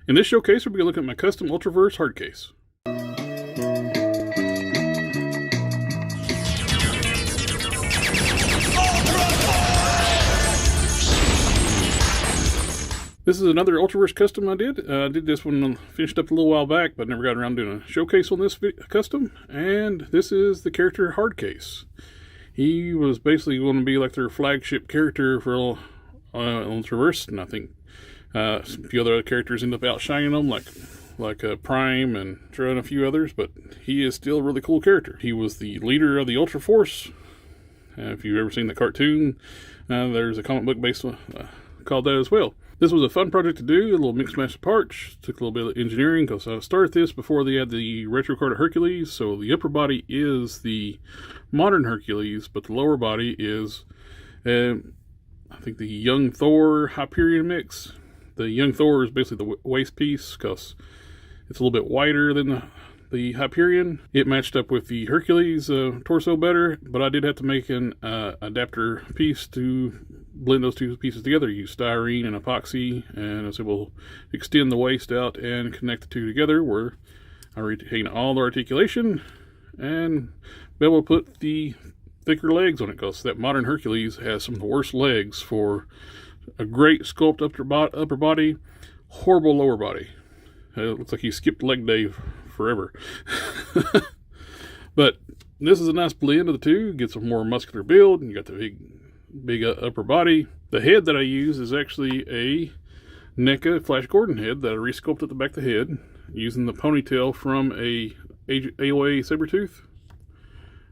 In this showcase, we'll be looking at my custom Ultraverse Hardcase. This is another Ultraverse custom I did. I did this one, finished up a little while back, but never got around doing a showcase on this custom. And this is the character Hardcase. He was basically going to be like their flagship character for Ultraverse, and I think a few other characters end up outshining them, like Prime and a few others, but he is still a really cool character. He was the leader of the Ultraforce. If you've ever seen the cartoon, there's a comic book based called that as well. This was a fun project to do, a little mixed match of parts. Took a little bit of engineering because I started this before they had the retro card of Hercules. So the upper body is the modern Hercules, but the lower body is, I think, the young Thor Hyperion mix. The young Thor is basically the waist piece because it's a little bit wider than the Hyperion. It matched up with the Hercules torso better, but I did have to make an adapter piece to blend those two pieces together. Use styrene and epoxy, and I was able to extend the waist out and connect the two together where I retain all the articulation and be able to put the thicker legs on it, because that modern Hercules has some of the worst legs for a great sculpt upper body, horrible lower body. It looks like he skipped leg day forever. But this is a nice blend of the two. Gets a more muscular build, and you got the big upper body. The head that I use is actually a NECA Flash Gordon head that I resculpted the back of the head using the ponytail from a AOA Sabretooth.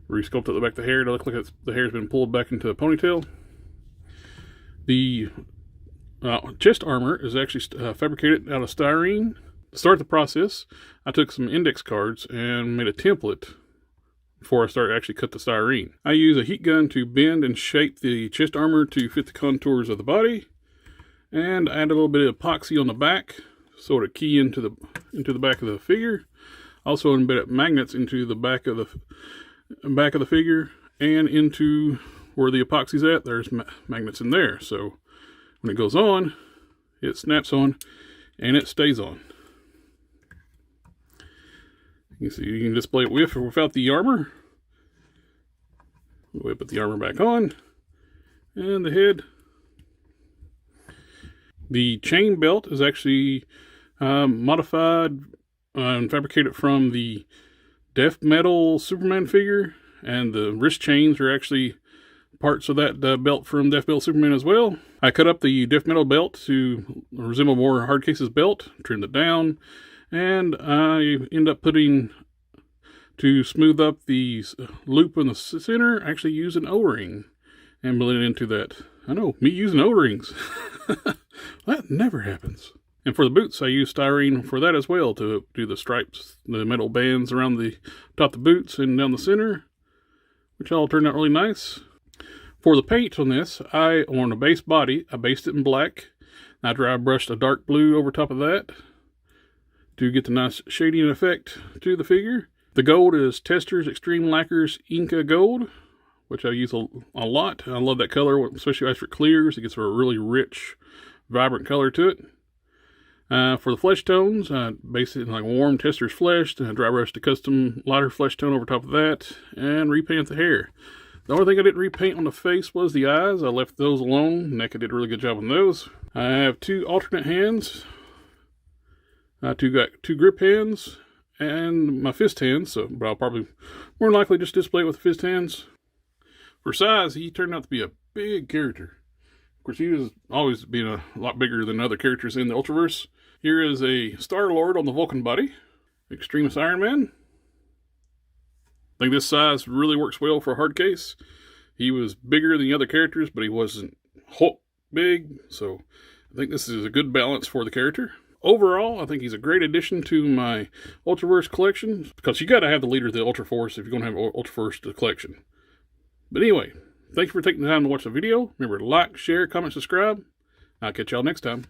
Resculpted the back of the hair to look like the hair's been pulled back into a ponytail. The chest armor is actually fabricated out of styrene. To start the process, I took some index cards and made a template before I actually cut the styrene. I use a heat gun to bend and shape the chest armor to fit the contours of the body, and I add a little bit of epoxy on the back, sort of key into the back of the figure. Also embedded magnets into the back of the figure and into where the epoxy's at. There's magnets in there, so when it goes on, it snaps on and it stays on. You see, you can display it with or without the armor. We'll put the armor back on, and the head. The chain belt is actually modified and fabricated from the Death Metal Superman figure, and the wrist chains are actually parts of that belt from Death Metal Superman as well. I cut up the Death Metal belt to resemble more Hardcase's belt, trimmed it down, and I end up putting, to smooth up the loop in the center, actually use an O-ring and blend it into that. I know, me using O-rings. That never happens. And for the boots, I use styrene for that as well, to do the stripes, the metal bands around the top of the boots and down the center, which all turned out really nice. For the paint on this, on a base body, I based it in black. After I brushed a dark blue over top of that to get the nice shading effect to the figure. The gold is Testors Extreme Lacquers Inca Gold, which I use a lot. I love that color, especially as it clears. It gets a really rich, vibrant color to it. For the flesh tones, I based it in like warm Testors flesh, and I dry brushed a custom lighter flesh tone over top of that, and repaint the hair. The only thing I didn't repaint on the face was the eyes. I left those alone. NECA did a really good job on those. I have two alternate hands. Got two grip hands and my fist hands, but I'll probably more than likely just display it with the fist hands. For size, he turned out to be a big character. Of course, he was always being a lot bigger than other characters in the Ultraverse. Here is a Star-Lord on the Vulcan body. Extremis Iron Man. I think this size really works well for a Hardcase. He was bigger than the other characters, but he wasn't Hawke big, so I think this is a good balance for the character. Overall, I think he's a great addition to my Ultraverse collection, because you got to have the leader of the Ultraforce if you're going to have an Ultraverse collection. But anyway, thanks for taking the time to watch the video. Remember to like, share, comment, subscribe. I'll catch y'all next time.